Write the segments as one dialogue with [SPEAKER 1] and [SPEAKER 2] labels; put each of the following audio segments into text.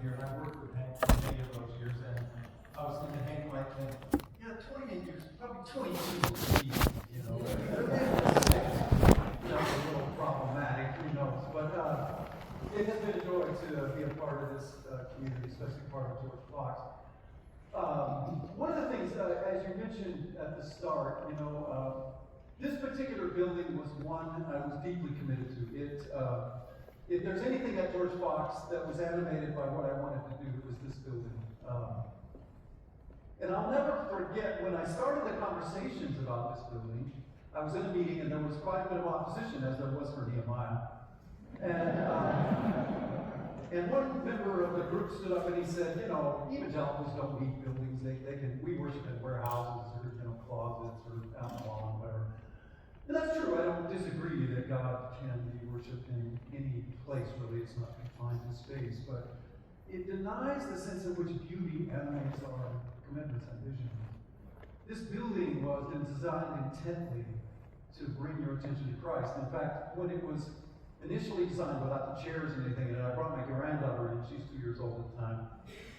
[SPEAKER 1] here, and I worked with Hank for many of those years, and I was thinking Hank might think, yeah, 28 years, probably 22 would be, you know, that's a little problematic, who knows, but it has been a joy to be a part of this community, especially part of George Fox. One of the things, as you mentioned at the start, you know, this particular building was one I was deeply committed to. If there's anything at George Fox that was animated by what I wanted to do, it was this building. And I'll never forget when I started the conversations about this building, I was in a meeting and there was quite a bit of opposition, as there was for Nehemiah. And one member of the group stood up and he said, you know, evangelicals don't need buildings. We worship in warehouses or, you know, closets or out in the lawn, whatever. And that's true. I don't disagree that God can be worshipped in any place, really. It's not confined to space. But it denies the sense in which beauty animates our commitments and visions. This building was designed intently to bring your attention to Christ. In fact, when it was initially designed without the chairs and anything, and I brought my granddaughter in, she's 2 years old at the time,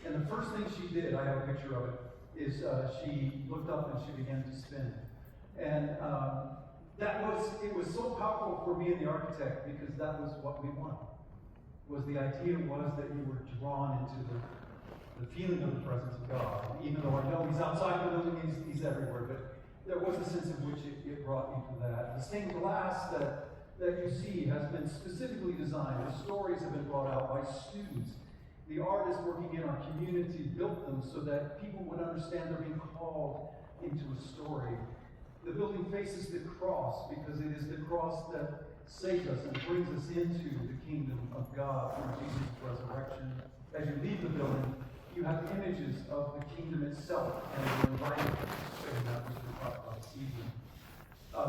[SPEAKER 1] and the first thing she did, I have a picture of it, is she looked up and she began to spin. And it was so powerful for me and the architect, because that was what we wanted. The idea was that you were drawn into the feeling of the presence of God. And even though I know He's outside the building, He's everywhere, but there was a sense in which it brought me to that. The stained glass that you see has been specifically designed. The stories have been brought out by students. The artists working in our community built them so that people would understand they're being called into a story. The building faces the cross because it is the cross that saves us and brings us into the kingdom of God through Jesus' resurrection. As you leave the building, you have images of the kingdom itself, and you're invited to participate in that, which we talked about this evening.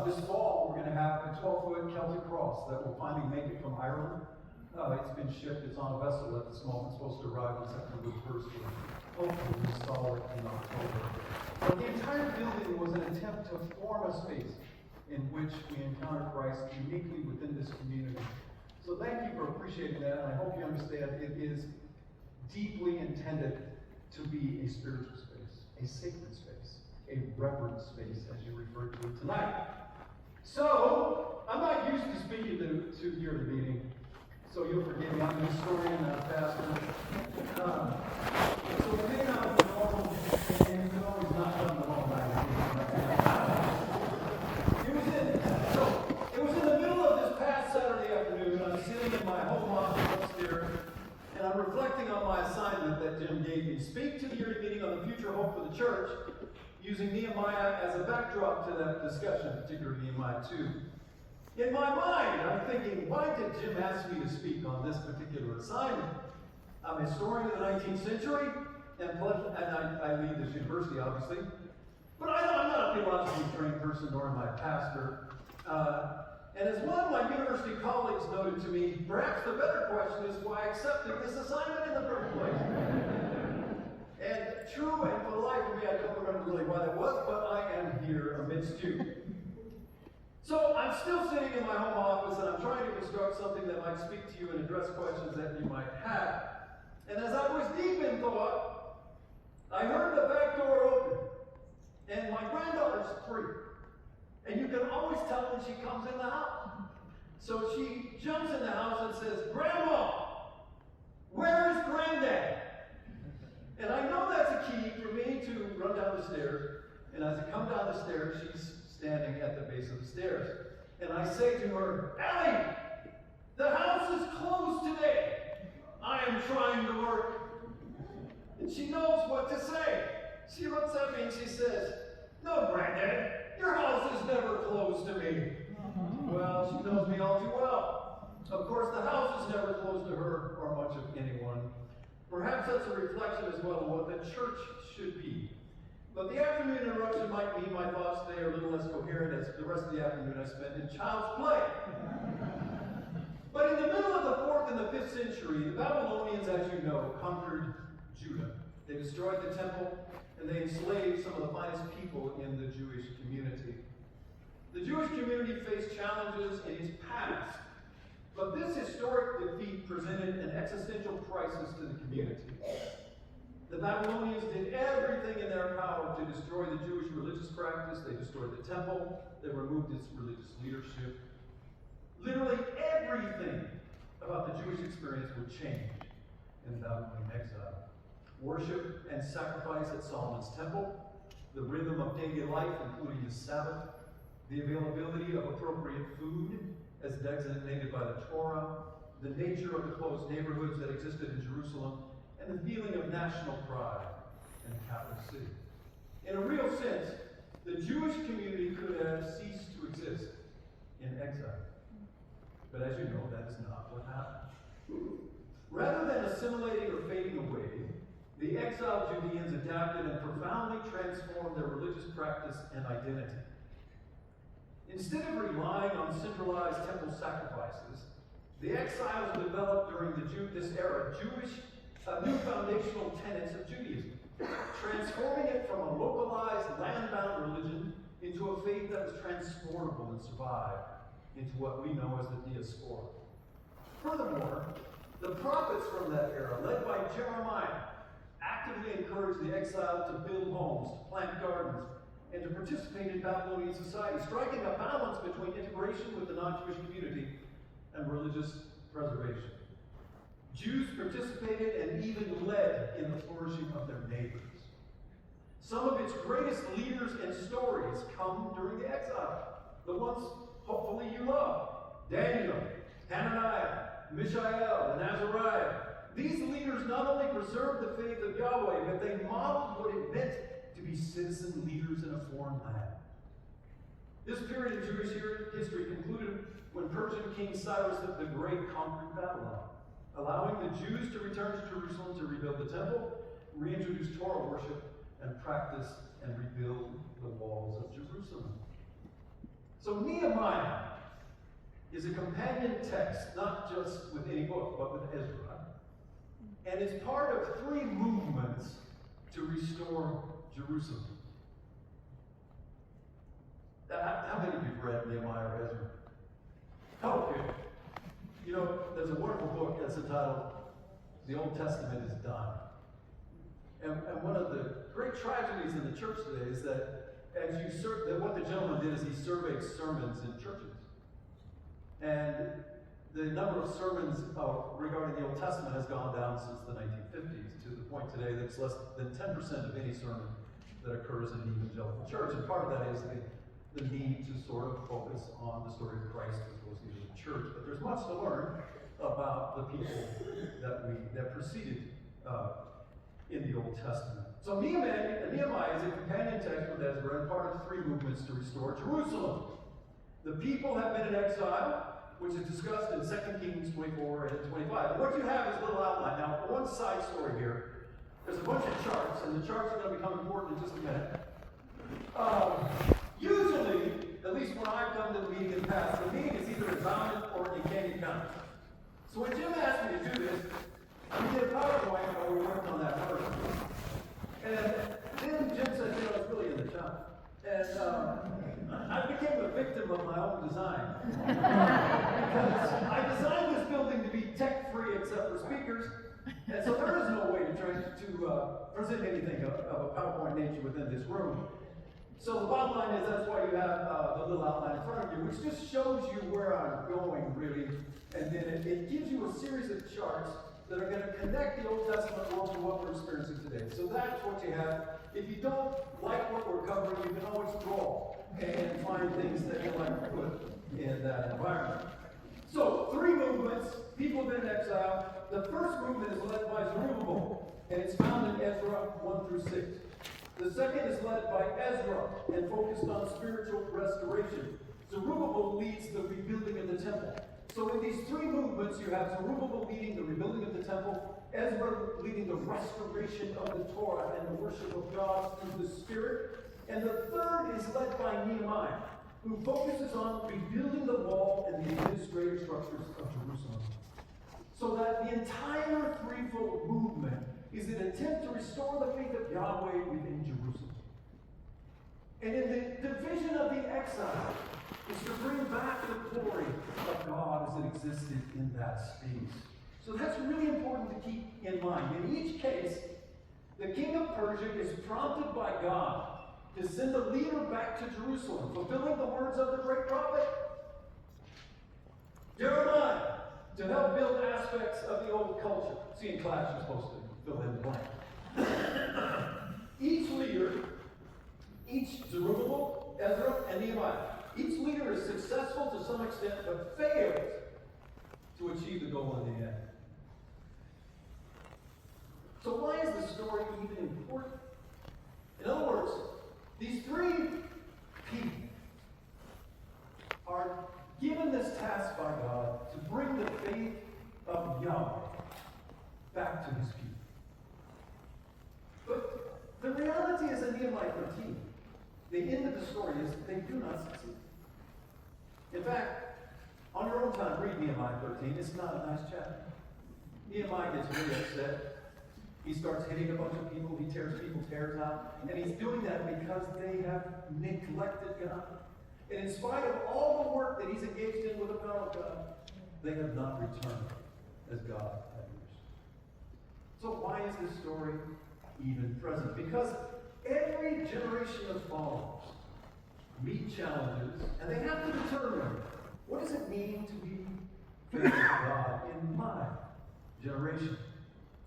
[SPEAKER 1] This fall, we're going to have a 12-foot Celtic cross that will finally make it from Ireland. It's been shipped. It's on a vessel at this moment. It's supposed to arrive on September 1st. Hopefully, we'll install it in October. But the entire building was an attempt to form a space in which we encounter Christ uniquely within this community. So thank you for appreciating that, and I hope you understand it is deeply intended to be a spiritual space, a sacred space, a reverent space, as you referred to it tonight. So, I'm not used to speaking to here at the meeting, so you'll forgive me. I'm a historian, not a pastor. So it may not be normal, and you can always knock on the wrong It was in the middle of this past Saturday afternoon. I'm sitting in my home office upstairs, and I'm reflecting on my assignment that Jim gave me. Speak to the yearly meeting on the future hope for the church, using Nehemiah as a backdrop to that discussion, particularly Nehemiah 2. In my mind, I'm thinking, why did Jim ask me to speak on this particular assignment? I'm a historian of the 19th century, and I lead this university, obviously. But I'm not a theologically trained person, nor am I a pastor. And as one of my university colleagues noted to me, perhaps the better question is why I accepted this assignment in the first place. And true, and for the life of me, I don't remember really why that was, but I am here amidst you. So I'm still sitting in my home office, and I'm trying to construct something that might speak to you and address questions that you might have. And as I was deep in thought, I heard the back door open, and my granddaughter's 3. And you can always tell when she comes in the house. So she jumps in the house and says, "Grandma, where is Granddad?" And I know that's a key for me to run down the stairs. And as I come down the stairs, she's standing at the base of the stairs. And I say to her, "Ellie, the house is closed today. I am trying to work." And she knows what to say. She looks at me and she says, "No, Granddad, your house is never closed to me." Well, she knows me all too well. Of course, the house is never closed to her or much of anyone. Perhaps that's a reflection as well of what the church should be. But the afternoon interruption might mean my thoughts today are a little less coherent as the rest of the afternoon I spent in child's play. But in the middle of the 4th and the 5th century, the Babylonians, as you know, conquered Judah. They destroyed the temple, and they enslaved some of the finest people in the Jewish community. The Jewish community faced challenges in its past, but this historic defeat presented an existential crisis to the community. Babylonians did everything in their power to destroy the Jewish religious practice. They destroyed the temple. They removed its religious leadership. Literally everything about the Jewish experience would change in Babylonian exile. Worship and sacrifice at Solomon's temple, the rhythm of daily life, including the Sabbath, the availability of appropriate food as designated by the Torah, the nature of the close neighborhoods that existed in Jerusalem, and the feeling of national pride in the capital city. In a real sense, the Jewish community could have ceased to exist in exile. But as you know, that is not what happened. Rather than assimilating or fading away, the exiled Judeans adapted and profoundly transformed their religious practice and identity. Instead of relying on centralized temple sacrifices, the exiles developed during this era new foundational tenets of Judaism, transforming it from a localized, land-bound religion into a faith that was transportable and survived into what we know as the diaspora. Furthermore, the prophets from that era, led by Jeremiah, actively encouraged the exile to build homes, to plant gardens, and to participate in Babylonian society, striking a balance between integration with the non-Jewish community and religious preservation. Jews participated and even led in the flourishing of their neighbors. Some of its greatest leaders and stories come during the exile. The ones hopefully you love: Daniel, Hananiah, Mishael, and Azariah. These leaders not only preserved the faith of Yahweh, but they modeled what it meant to be citizen leaders in a foreign land. This period in Jewish history concluded when Persian King Cyrus the Great conquered Babylon, allowing the Jews to return to Jerusalem to rebuild the temple, reintroduce Torah worship, and practice and rebuild the walls of Jerusalem. So Nehemiah is a companion text, not just with any book, but with Ezra. And it's part of three movements to restore Jerusalem. How many of you have read Nehemiah or Ezra? Oh, okay. You know, there's a wonderful book that's entitled The Old Testament is Done. And one of the great tragedies in the church today is that what the gentleman did is he surveyed sermons in churches. And the number of sermons regarding the Old Testament has gone down since the 1950s, to the point today that it's less than 10% of any sermon that occurs in the evangelical church. And part of that is the need to sort of focus on the story of Christ as opposed to the church. But there's much to learn about the people that preceded in the Old Testament. So Nehemiah is a companion text with Ezra and part of three movements to restore Jerusalem. The people have been in exile, which is discussed in 2 Kings 24 and 25. And what you have is a little outline. Now, one side story here. There's a bunch of charts, and the charts are going to become important in just a minute. Usually, at least when I've come to the meeting in the past, the meeting is either in Bounded or in Canyon County. So when Jim asked me to do this, we did a PowerPoint, and we worked on that first. And then Jim said, it's really in the town. And I became a victim of my own design. Because I designed this building to be tech-free except for speakers, and so there is no way to try to present anything of a PowerPoint nature within this room. So the bottom line is that's why you have the little outline in front of you, which just shows you where I'm going, really. And then it gives you a series of charts that are going to connect the Old Testament world to what we're experiencing today. So that's what you have. If you don't like what we're covering, you can always draw and find things that you like to put in that environment. So, three movements. People have been in exile. The first movement is led by Zerubbabel, and it's found in Ezra 1 through 6. The second is led by Ezra and focused on spiritual restoration. Zerubbabel leads the rebuilding of the temple. So in these three movements, you have Zerubbabel leading the rebuilding of the temple, Ezra leading the restoration of the Torah and the worship of God through the Spirit, and the third is led by Nehemiah, who focuses on rebuilding the wall and the administrative structures of Jerusalem. So that the entire threefold movement is an attempt to restore the faith of Yahweh within Jerusalem. And in the division of the exile is to bring back the glory of God as it existed in that space. So that's really important to keep in mind. In each case, The king of Persia is prompted by God to send a leader back to Jerusalem, fulfilling the words of the great prophet Jeremiah, to help build aspects of the old culture. See, in class, you're supposed to fill in the blank. Each leader, each Zerubbabel, Ezra, and Nehemiah, each leader is successful to some extent, but fails to achieve the goal in the end. So why is the story even important? In other words, these three people are given this task by God to bring the faith of Yahweh back to his people. But the reality is in Nehemiah 13, the end of the story is they do not succeed. In fact, on your own time, read Nehemiah 13. It's not a nice chapter. Nehemiah gets really upset. He starts hitting a bunch of people. He tears people's hairs out. And he's doing that because they have neglected God. And in spite of all the work that he's engaged in with the power of God, they have not returned as God had wished. So why is this story even present? Because every generation of followers meet challenges, and they have to determine, what does it mean to be faithful to God in my generation?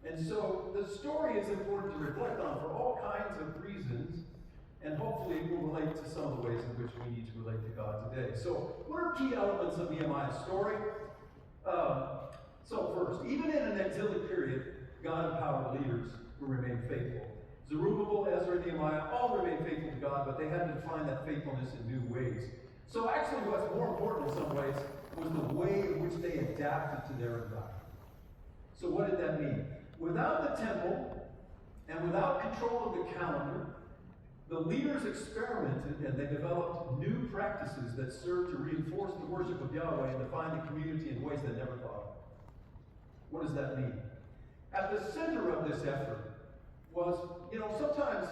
[SPEAKER 1] And so the story is important to reflect on for all kinds of reasons, and hopefully it will relate to some of the ways in which we need to relate to God today. So what are key elements of Nehemiah's story? So first, even in an exilic period, God empowered leaders who remained faithful. Zerubbabel, Ezra, and Nehemiah all remained faithful to God, but they had to find that faithfulness in new ways. So actually what's more important in some ways was the way in which they adapted to their environment. So what did that mean? Without the temple and without control of the calendar, the leaders experimented and they developed new practices that served to reinforce the worship of Yahweh and define the community in ways they never thought of. What does that mean? At the center of this effort was, sometimes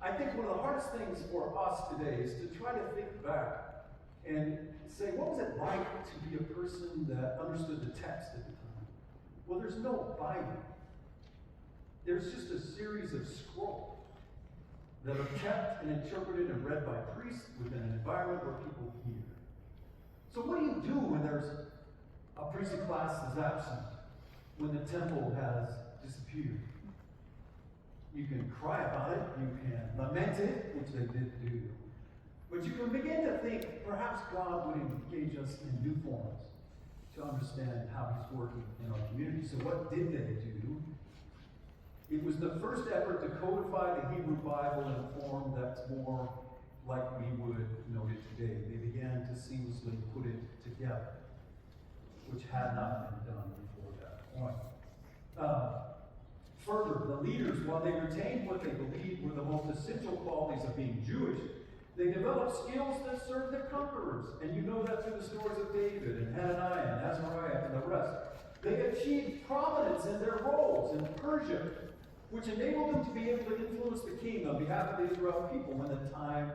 [SPEAKER 1] I think one of the hardest things for us today is to try to think back and say, what was it like to be a person that understood the text at the time? Well, there's no Bible. There's just a series of scrolls that are kept and interpreted and read by priests within an environment where people hear. So what do you do when there's a priestly class is absent, when the temple has disappeared? You can cry about it, you can lament it, which they did do. But you can begin to think perhaps God would engage us in new forms to understand how he's working in our community. So what did they do? It was the first effort to codify the Hebrew Bible in a form that's more like we would know it today. They began to seamlessly put it together, which had not been done before that point. Further, the leaders, while they retained what they believed were the most essential qualities of being Jewish, they developed skills that served their conquerors. And you know that through the stories of David and Hananiah and Azariah and the rest. They achieved prominence in their roles in Persia, which enabled them to be able to influence the king on behalf of the Israel people when the time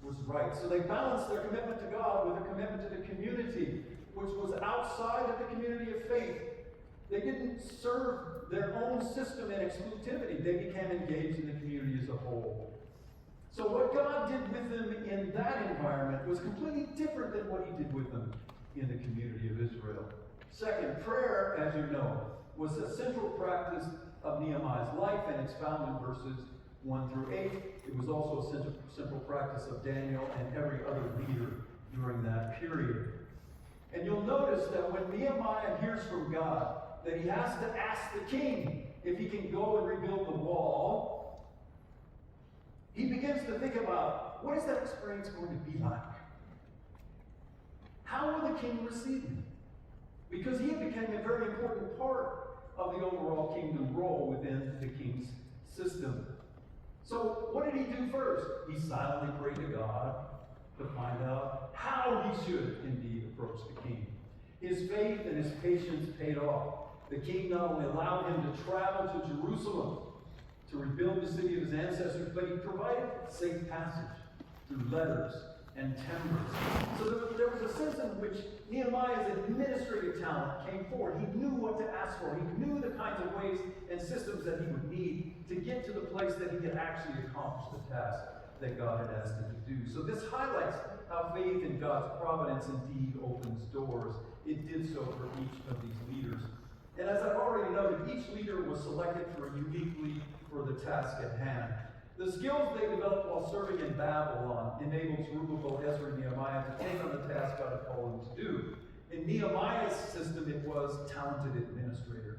[SPEAKER 1] was right. So they balanced their commitment to God with a commitment to the community, which was outside of the community of faith. They didn't serve their own system in exclusivity. They became engaged in the community as a whole. So what God did with them in that environment was completely different than what he did with them in the community of Israel. Second, prayer, as you know, was a central practice of Nehemiah's life, and it's found in verses 1 through 8. It was also a central practice of Daniel and every other leader during that period. And you'll notice that when Nehemiah hears from God that he has to ask the king if he can go and rebuild the wall, he begins to think about, what is that experience going to be like? How will the king receive me? Because he had become a very important part of the overall kingdom role within the king's system. So what did he do first? He silently prayed to God to find out how he should indeed approach the king. His faith and his patience paid off. The king not only allowed him to travel to Jerusalem to rebuild the city of his ancestors, but he provided safe passage through letters and timbers. So there was a sense in which Nehemiah's administrative talent came forward. He knew what to ask for. He knew the kinds of ways and systems that he would need to get to the place that he had actually accomplished the task that God had asked him to do. So this highlights how faith in God's providence indeed opens doors. It did so for each of these leaders. And as I've already noted, each leader was selected uniquely for the task at hand. The skills they developed while serving in Babylon enabled Zerubbabel, Ezra, and Nehemiah to take on the task God had called them to do. In Nehemiah's system, it was talented administrator.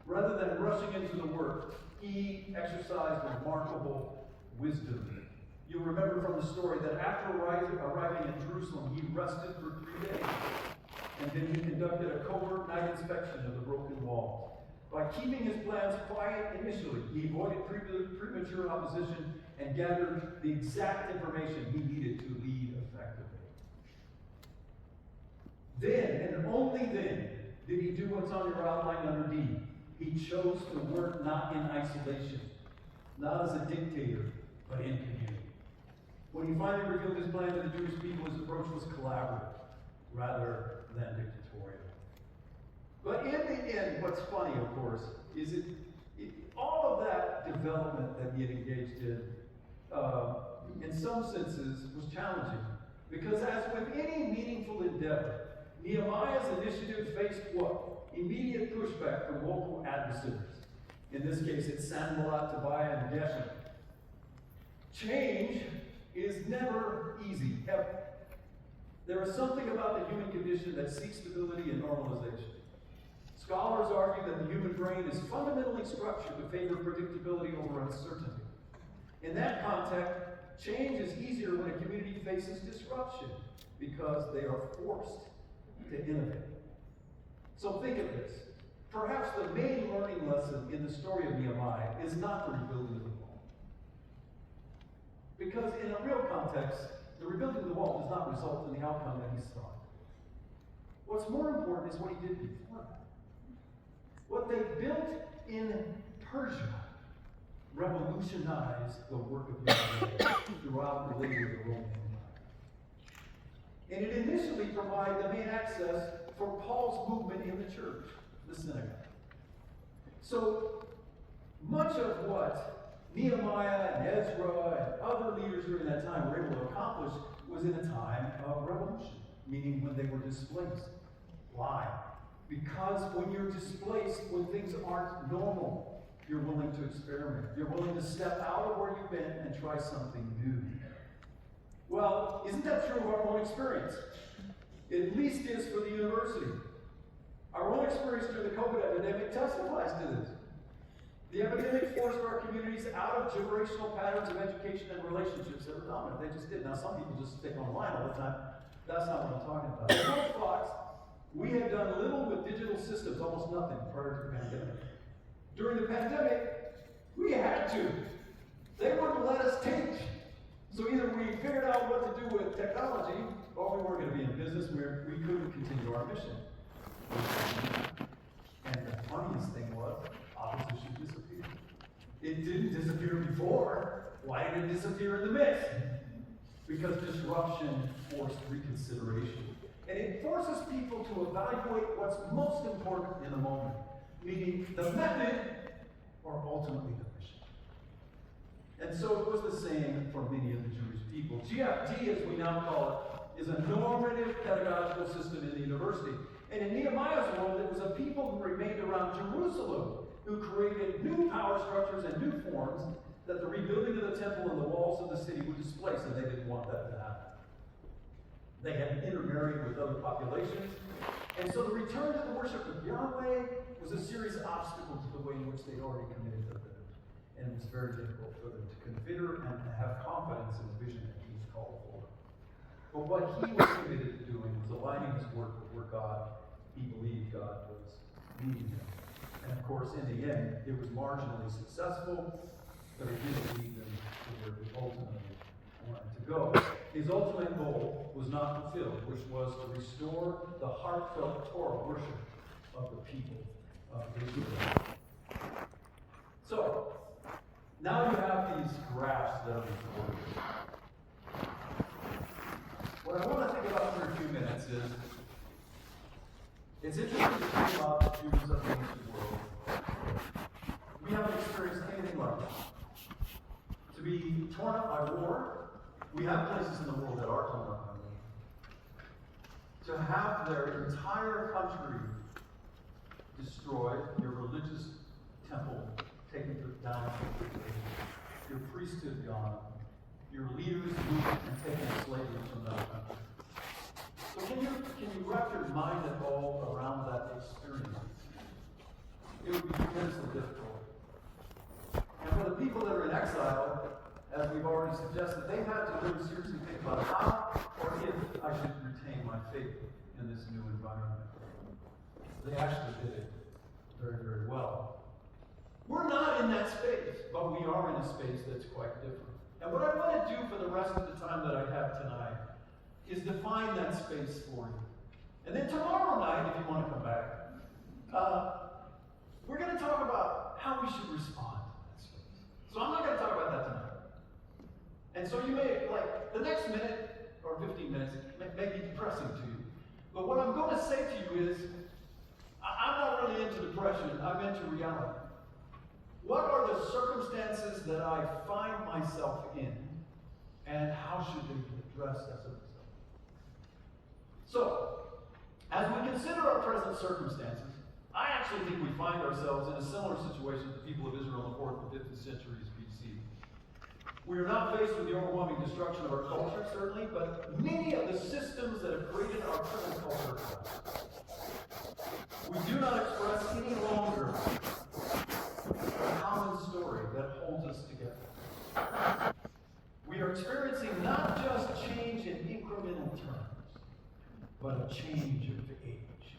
[SPEAKER 1] Rather than rushing into the work, he exercised remarkable wisdom. You'll remember from the story that after arriving in Jerusalem, he rested for 3 days. And then he conducted a covert night inspection of the broken walls. By keeping his plans quiet initially, he avoided premature opposition and gathered the exact information he needed to lead effectively. Then, and only then, did he do what's on your outline under D. He chose to work not in isolation, not as a dictator, but in community. When he finally revealed his plan to the Jewish people, his approach was collaborative rather than dictatorial. But in the end, what's funny, of course, is all of that development that he had engaged in some senses, was challenging. Because as with any meaningful endeavor, Nehemiah's initiative faced what? Immediate pushback from local adversaries. In this case, it's Sanballat, Tobiah, and Geshem. Change is never easy, ever. There is something about the human condition that seeks stability and normalization. Scholars argue that the human brain is fundamentally structured to favor predictability over uncertainty. In that context, change is easier when a community faces disruption because they are forced to innovate. So think of this. Perhaps the main learning lesson in the story of Nehemiah is not the rebuilding of the wall. Because in a real context, the rebuilding of the wall does not result in the outcome that he sought. What's more important is what he did before that. What they built in Persia revolutionized the work of Yahweh throughout the later of the Roman Empire. And it initially provided the main access for Paul's movement in the church, the synagogue. So much of what Nehemiah and Ezra and other leaders during that time were able to accomplish was in a time of revolution, meaning when they were displaced. Why? Because when you're displaced, when things aren't normal, you're willing to experiment. You're willing to step out of where you've been and try something new. Well, isn't that true of our own experience? It at least is for the university. Our own experience through the COVID epidemic testifies to this. The epidemic forced our communities out of generational patterns of education and relationships that were dominant. They just did. Now, some people just stick online all the time. That's not what I'm talking about. At North Fox, we had done little with digital systems, almost nothing prior to the pandemic. During the pandemic, we had to. They wouldn't let us teach. So either we figured out what to do with technology, or we weren't going to be in business where we couldn't continue our mission. And the funniest thing was, opposition disappeared. It didn't disappear before. Why did it disappear in the midst? Because disruption forced reconsideration. And it forces people to evaluate what's most important in the moment, meaning the method or ultimately the mission. And so it was the same for many of the Jewish people. GFT, as we now call it, is a normative pedagogical system in the university. And in Nehemiah's world, it was a people who remained around Jerusalem, who created new power structures and new forms that the rebuilding of the temple and the walls of the city would displace, and they didn't want that to happen. They had intermarried with other populations, and so the return to the worship of Yahweh was a serious obstacle to the way in which they'd already committed to live. And it was very difficult for them to consider and to have confidence in the vision that he was called for. But what he was committed to doing was aligning his work with where he believed God was leading him. And of course, in the end, it was marginally successful, but it didn't lead them to where he ultimately wanted to go. His ultimate goal was not fulfilled, which was to restore the heartfelt Torah worship of the people of Israel. So, now you have these graphs that are recorded. What I want to think about for a few minutes is, it's interesting to think about the Jews of the ancient world. We haven't experienced anything like that. torn up by war. We have places in the world that are torn up by war. To have their entire country destroyed, your religious temple taken down, your priesthood gone, your leaders moved and taken slavery from that country. So can you wrap your mind at all around that experience? It would be tremendously difficult. And for the people that are in exile, as we've already suggested, they've had to really seriously think about how or if I should retain my faith in this new environment. They actually did it very, very well. We're not in that space, but we are in a space that's quite different. And what I want to do for the rest of the time that I have tonight is define that space for you. And then tomorrow night, if you want to come back, we're going to talk about how we should respond to that space. So I'm not going to talk about that tonight. And so you may, like, the next minute or 15 minutes may be depressing to you. But what I'm going to say to you is, I'm not really into depression, I'm into reality. What are the circumstances that I find myself in, and how should they be addressed as a result? So, as we consider our present circumstances, I actually think we find ourselves in a similar situation to the people of Israel in the 4th and 5th centuries BC. We are not faced with the overwhelming destruction of our culture, certainly, but many of the systems that have created our present culture. We do not express any longer a common story that holds us together. We are experiencing not just change in incremental terms, but a change of age.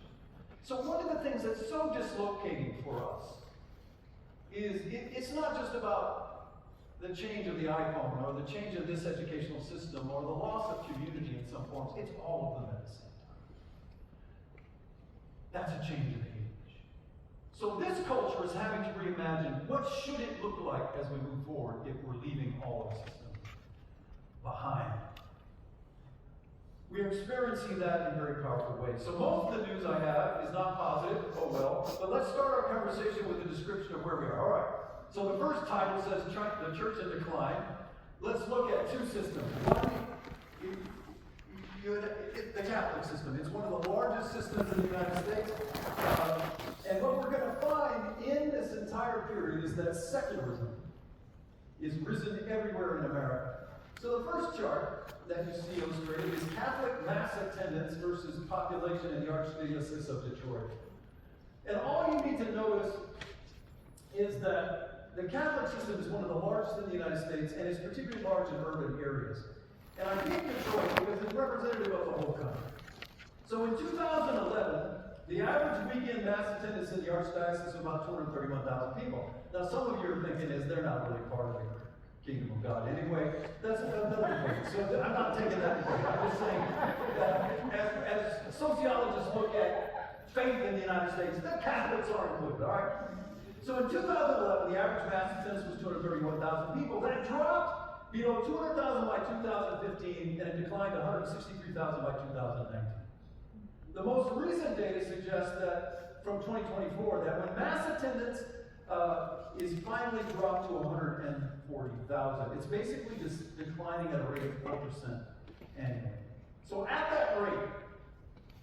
[SPEAKER 1] So one of the things that's so dislocating for us is it's not just about the change of the iPhone or the change of this educational system or the loss of community in some forms. It's all of them at the same time. That's a change of age. So this culture is having to reimagine what should it look like as we move forward if we're leaving all our systems behind. We are experiencing that in very powerful ways. So most of the news I have is not positive, oh well, but let's start our conversation with a description of where we are. All right. So the first title says the church in decline. Let's look at two systems. One, the Catholic system. It's one of the largest systems in the United States. And what we're going to find in this entire period is that secularism is risen everywhere in America. So the first chart that you see illustrated is Catholic mass attendance versus population in the Archdiocese of Detroit. And all you need to notice is that the Catholic system is one of the largest in the United States, and is particularly large in urban areas. And I picked Detroit because it's representative of the whole country. So in 2011, the average weekend mass attendance in the Archdiocese was about 231,000 people. Now some of you are thinking they're not really part of the kingdom of God. Anyway, that's another point. So I'm not taking that point. I'm just saying that as sociologists look at faith in the United States, the Catholics are included, all right? So in 2011, the average mass attendance was 231,000 people. Then it dropped below 200,000 by 2015, and it declined to 163,000 by 2019. The most recent data suggests that from 2024, that when mass attendance is finally dropped to 140,000, it's basically just declining at a rate of 4% annually. So at that rate,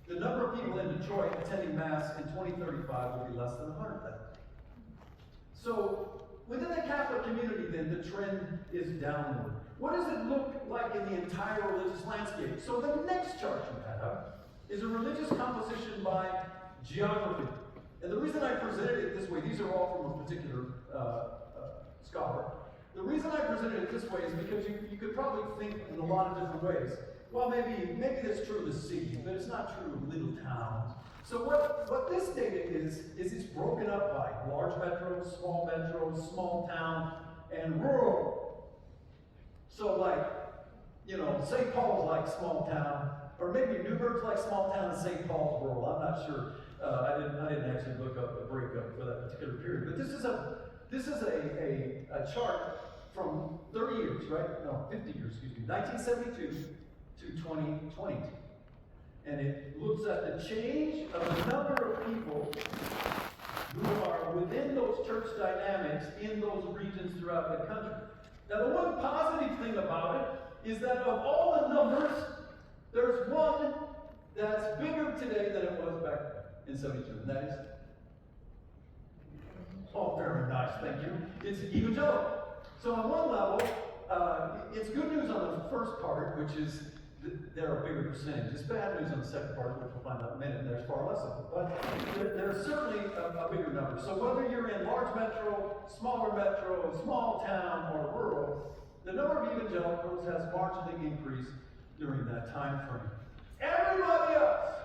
[SPEAKER 1] the number of people in Detroit attending mass in 2035 will be less than 100,000. So within the Catholic community, then, the trend is downward. What does it look like in the entire religious landscape? So the next chart you have is a religious composition by geography. And the reason I presented it this way, these are all from a particular scholar. The reason I presented it this way is because you could probably think in a lot of different ways. Well, maybe that's true of the cities, but it's not true of little towns. So what this data is it's broken up by large metros, small town, and rural. So like, St. Paul's like small town, or maybe Newburgh's like small town and St. Paul's rural. I'm not sure. I didn't actually look up a breakup for that particular period. But this is a chart from 30 years, right? No, 50 years, 1972 to 2022. And it looks at the change of the number of people who are within those church dynamics in those regions throughout the country. Now, the one positive thing about it is that of all the numbers, there's one that's bigger today than it was back in 72, and that is, oh, very nice, thank you. It's evangelical. So on one level, it's good news on the first part, which is they're a bigger percentage. It's bad news on the second part, which we'll find out in a minute, and there's far less of it. But there's certainly a bigger number. So whether you're in large metro, smaller metro, small town, or rural, the number of evangelicals has marginally increased during that time frame. Everybody else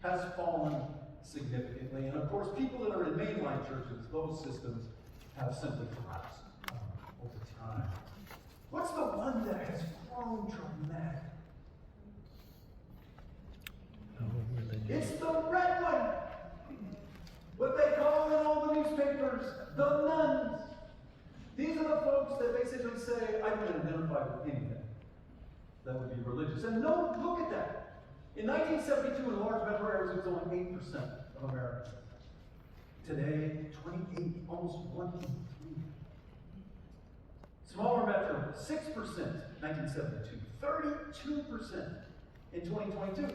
[SPEAKER 1] has fallen significantly. And of course, people that are in mainline churches, those systems have simply collapsed over time. What's the one that has grown dramatically? It's the red one. What they call in all the newspapers, the nuns. These are the folks that basically say, I don't identify with anything that would be religious. And no, look at that. In 1972, in large metro areas, it was only 8% of Americans. Today, 28, almost 1 in 3. Smaller metro, 6%, 1972. 32% in 2022.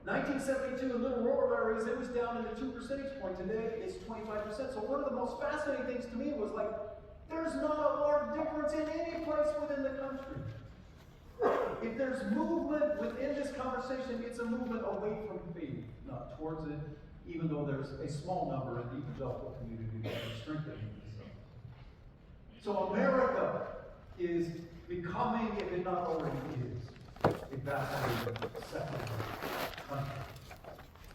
[SPEAKER 1] 1972 in little rural areas, it was down into 2 percentage points. Today, it's 25%. So one of the most fascinating things to me was like, there's not a large difference in any place within the country. If there's movement within this conversation, it's a movement away from faith, not towards it, even though there's a small number in the evangelical community that are strengthening themselves. So America is becoming, if it not already is, a vaccinated secular country.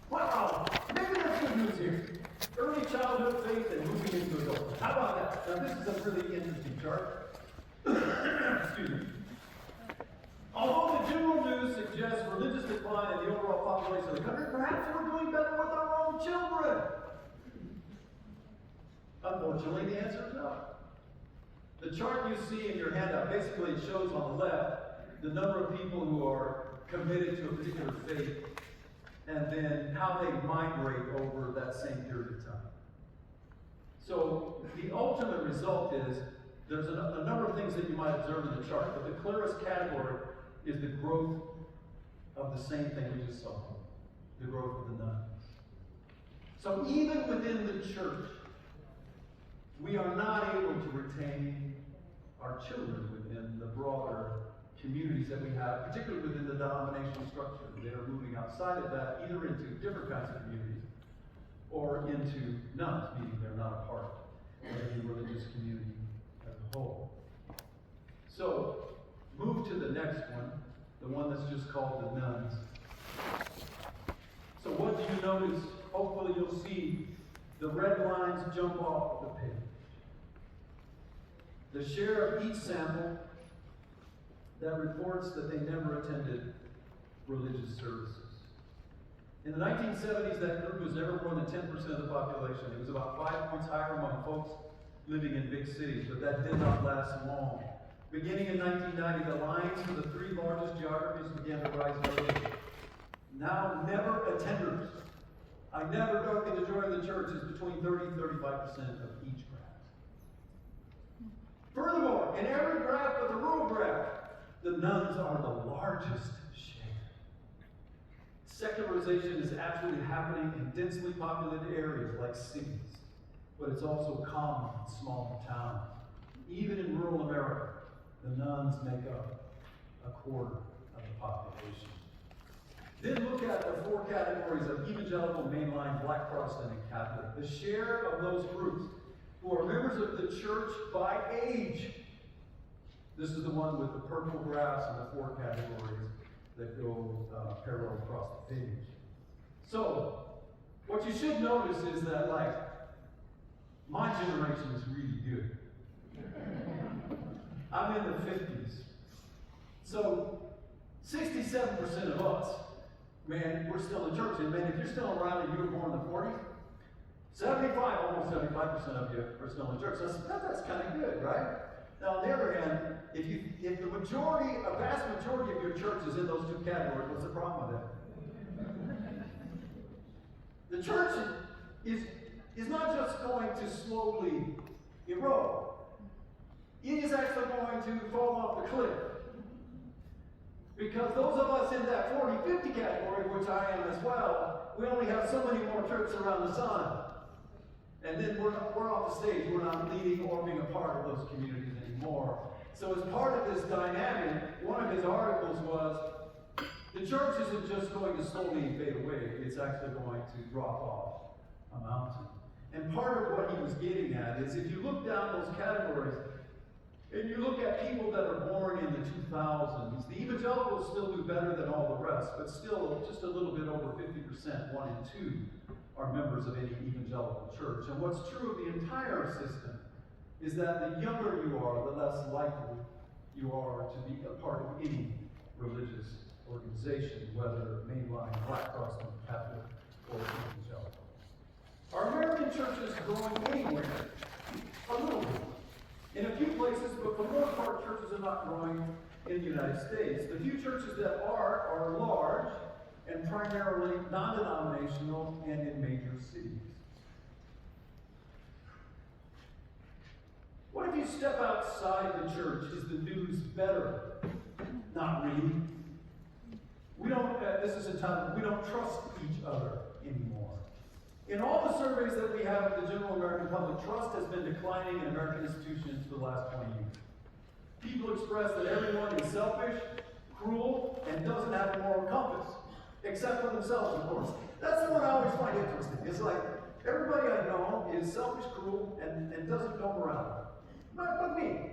[SPEAKER 1] Wow! Maybe there's good news here. Early childhood faith and moving into adulthood. How about that? Now this is a really interesting chart. Excuse me. Although the general news suggests religious decline in the overall population of the country, perhaps we're doing better with our own children. Unfortunately, the answer is no. The chart you see in your handout, basically it shows on the left the number of people who are committed to a particular faith, and then how they migrate over that same period of time. So the ultimate result is, there's a number of things that you might observe in the chart, but the clearest category is the growth of the same thing we just saw, the growth of the nuns. So even within the church, we are not able to retain our children within the broader communities that we have, particularly within the denominational structure. They are moving outside of that, either into different kinds of communities or into nuns, meaning they're not a part of the religious community as a whole. So, move to the next one, the one that's just called the nuns. So what do you notice? Hopefully you'll see the red lines jump off the page. The share of each sample that reports that they never attended religious services. In the 1970s, that group was never more than 10% of the population. It was about 5 points higher among folks living in big cities, but that did not last long. Beginning in 1990, the lines for the 3 largest geographies began to rise early. Now, never attenders. I never darken the joy of the church is between 30 and 35% of each graph. Furthermore, in every graph but the rural graph, the nuns are the largest share. Secularization is absolutely happening in densely populated areas like cities, but it's also common in small towns. Even in rural America, the nuns make up a quarter of the population. Then look at the 4 categories of evangelical, mainline, black Protestant, and Catholic. The share of those groups who are members of the church by age. This is the one with the purple graphs and the 4 categories that go parallel across the page. So, what you should notice is that, like, my generation is really good. I'm in the 50s. So, 67% of us, man, we're still in church. And man, if you're still around and you were born in the 40s, almost 75% of you are still in church. So that's kind of good, right? Now, on the other hand, if the majority, a vast majority of your church is in those 2 categories, what's the problem with that? The church is not just going to slowly erode. it is actually going to fall off the cliff. Because those of us in that 40-50 category, which I am as well, we only have so many more trips around the sun. And then we're off the stage. We're not leading or being a part of those communities anymore. So as part of this dynamic, one of his articles was, the church isn't just going to slowly fade away, it's actually going to drop off a mountain. And part of what he was getting at is, if you look down those categories, and you look at people that are born in the 2000s, the evangelicals still do better than all the rest, but still just a little bit over 50%, 1 in 2, are members of any evangelical church. And what's true of the entire system is that the younger you are, the less likely you are to be a part of any religious organization, whether mainline, Black Protestant, Catholic, or evangelical. Are American churches growing anywhere? A little bit. In a few places, but for the most part, churches are not growing in the United States. The few churches that are large and primarily non-denominational and in major cities. What if you step outside the church? Is the news better? Not really. We don't, this is a time we don't trust each other anymore. In all the surveys that we have of the general American public, trust has been declining in American institutions for the last 20 years. People express that everyone is selfish, cruel, and doesn't have a moral compass. Except for themselves, of course. That's the one I always find interesting. It's like, everybody I know is selfish, cruel, and doesn't know morality. But me.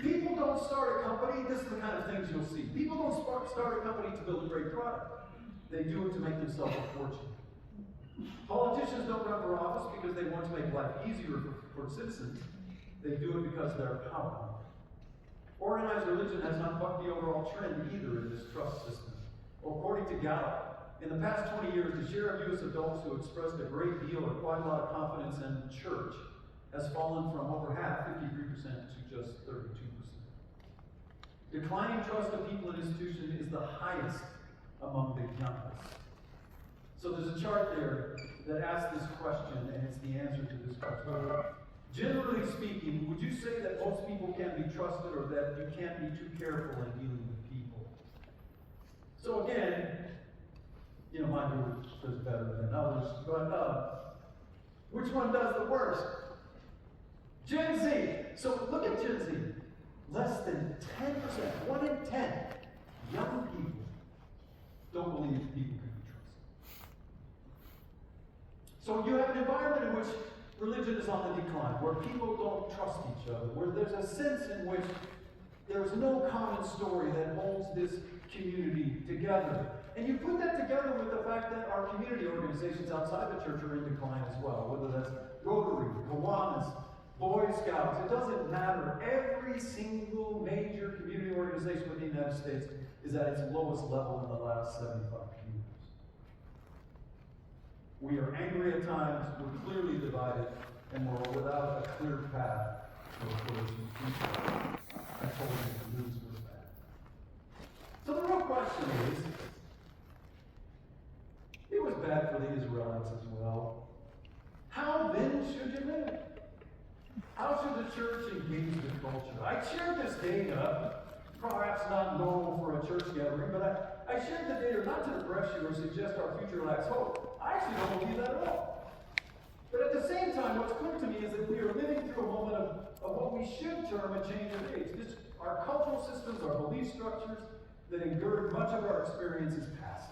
[SPEAKER 1] People don't start a company, this is the kind of things you'll see. People don't start a company to build a great product. They do it to make themselves a fortune. Politicians don't run for office because they want to make life easier for citizens. They do it because they're powerful. Organized religion has not bucked the overall trend either in this trust system. According to Gallup, in the past 20 years, the share of U.S. adults who expressed a great deal or quite a lot of confidence in church has fallen from over half, 53%, to just 32%. Declining trust of people in institutions is the highest among the youngest. So there's a chart there that asks this question, and it's the answer to this question. Generally speaking, would you say that most people can be trusted, or that you can't be too careful in dealing with people? So again, my group does better than others, but which one does the worst? Gen Z. So look at Gen Z. Less than 10%, 1 in 10 young people don't believe people can be trusted. So you have an environment in which religion is on the decline, where people don't trust each other, where there's a sense in which there's no common story that holds this community together. And you put that together with the fact that our community organizations outside the church are in decline as well, whether that's Rotary, Kiwanis, Boy Scouts, it doesn't matter. Every single major community organization within the United States is at its lowest level in the last 75 years. We are angry at times, we're clearly divided, and we're without a clear path to a coalition of people. I told you the news was bad. So the real question is, it was bad for the Israelites as well. How then should you live? How should the church engage the culture? I shared this data, perhaps not normal for a church gathering, but I shared the data not to depress you or suggest our future lacks hope. I actually don't believe that at all. But at the same time, what's clear to me is that we are living through a moment of what we should term a change of age. Our cultural systems, our belief structures that engird much of our experience is past.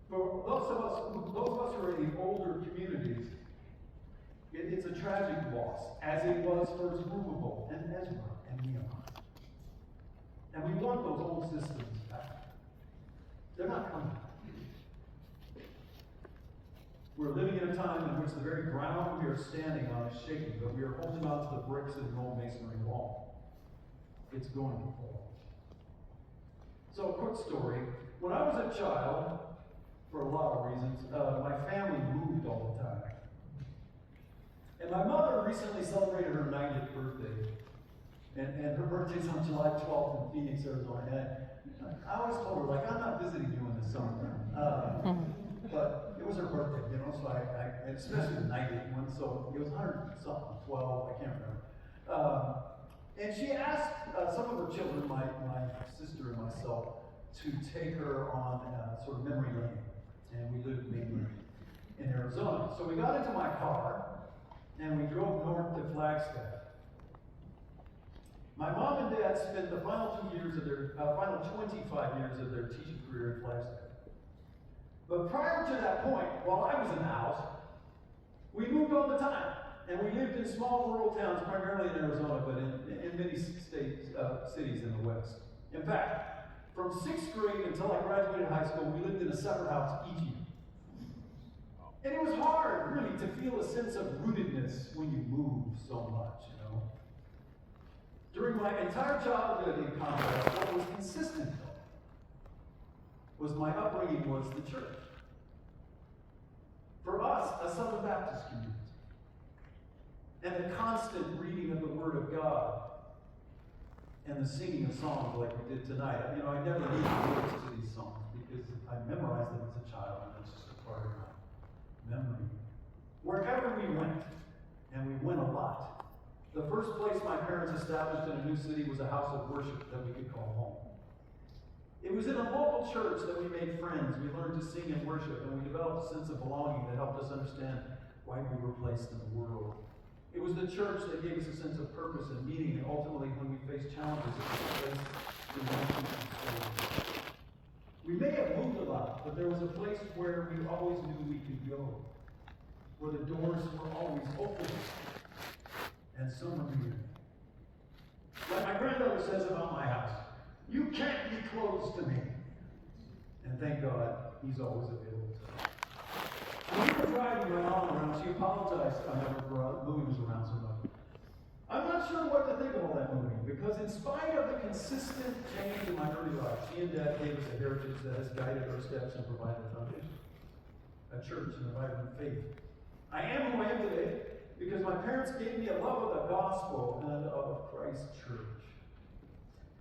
[SPEAKER 1] For those of us who are in the older communities, it's a tragic loss, as it was for Zerubbabel and Ezra and Nehemiah. And we want those old systems back. They're not coming back. We're living in a time in which the very ground we are standing on is shaking, but we are holding on to the bricks of the old masonry wall. It's going to fall. So a quick story. When I was a child, for a lot of reasons, my family moved all the time. And my mother recently celebrated her 90th birthday. And her birthday's on July 12th in Phoenix, Arizona. And I always told her, I'm not visiting you in the summer. But it was her birthday, so I especially the 90th one, so it was 100-something, 12, I can't remember. And she asked some of her children, my sister and myself, to take her on sort of memory lane. And we lived mainly in Arizona. So we got into my car, and we drove north to Flagstaff. My mom and dad spent the final 25 years of their teaching career in Flagstaff. But prior to that point, while I was in the house, we moved all the time. And we lived in small rural towns, primarily in Arizona, but in many cities in the West. In fact, from 6th grade until I graduated high school, we lived in a separate house each year. And it was hard, really, to feel a sense of rootedness when you move so much, you know. During my entire childhood in contrast, what was consistent, though, was my upbringing was the church. For us, a Southern Baptist community. And the constant reading of the Word of God and the singing of songs like we did tonight. You know, I never knew the words to these songs because I memorized them as a child, and it's just a part of my memory. Wherever we went, and we went a lot, the first place my parents established in a new city was a house of worship that we could call home. It was in a local church that we made friends. We learned to sing and worship, and we developed a sense of belonging that helped us understand why we were placed in the world. It was the church that gave us a sense of purpose and meaning, and ultimately, when we faced challenges, it was a place to learn and serve. We may have moved a lot, but there was a place where we always knew we could go, where the doors were always open, and summer began. Like my granddaughter says about my house, you can't be closed to me. And thank God, he's always available to us. When we were driving around, she apologized for moving us around so much. I'm not sure what to think of all that moving, because in spite of the consistent change in my early life, she and Dad gave us a heritage that has guided our steps and provided a foundation. A church and a vibrant faith. I am who I am today because my parents gave me a love of the gospel and of Christ's church.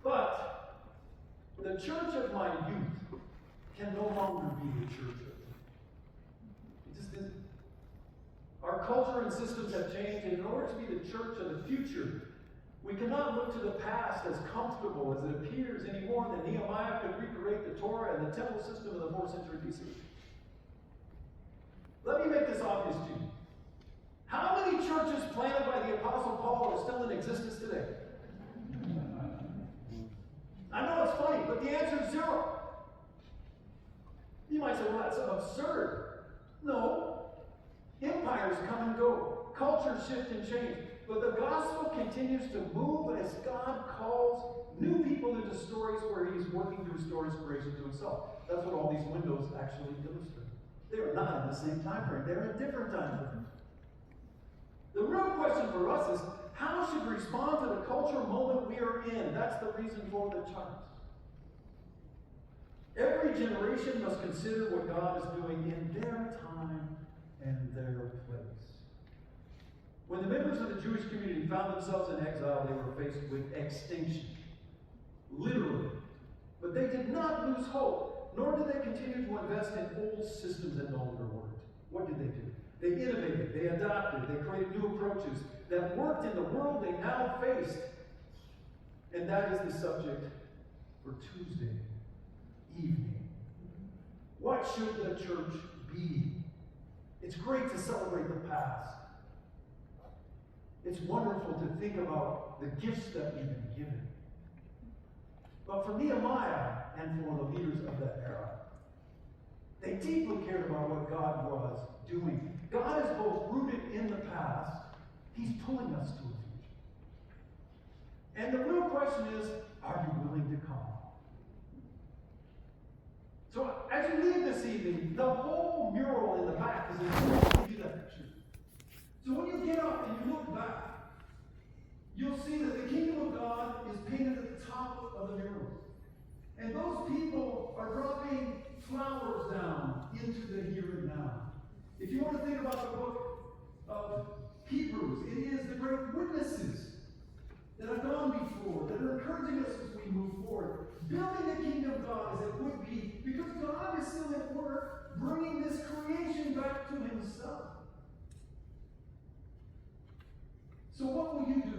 [SPEAKER 1] But the church of my youth can no longer be the church of it just isn't. Our culture and systems have changed, and in order to be the church of the future, we cannot look to the past as comfortable as it appears any more than Nehemiah could recreate the Torah and the temple system of the 4th century BC. Let me make this obvious to you. How many churches planted by the Apostle Paul are still in existence today? I know it's funny, but the answer is 0. You might say, well, that's absurd. No. Empires come and go. Cultures shift and change. But the gospel continues to move as God calls new people into stories where he's working to restore inspiration to himself. That's what all these windows actually illustrate. They are not in the same time frame. They're in different time frames. The real question for us is, how should we respond to the cultural moment we are in? That's the reason for the charts. Every generation must consider what God is doing in their time and their place. When the members of the Jewish community found themselves in exile, they were faced with extinction. Literally. But they did not lose hope, nor did they continue to invest in old systems that no longer worked. What did they do? They innovated, they adapted, they created new approaches that worked in the world they now faced. And that is the subject for Tuesday evening. What should the church be? It's great to celebrate the past. It's wonderful to think about the gifts that we've been given. But for Nehemiah and for the leaders of that era, they deeply cared about what God was doing. God is both rooted in the past, he's pulling us to the future. And the real question is, are you willing to come? So as you leave this evening, the whole mural in the back is intended to give you that picture. So when you get up and you look back, you'll see that the kingdom of God is painted at the top of the mural. And those people are dropping flowers down into the here and now. If you want to think about the book of Hebrews, it is the great witnesses that have gone before, that are encouraging us as we move forward. Building the kingdom of God as it would be, because God is still at work, bringing this creation back to himself. So what will you do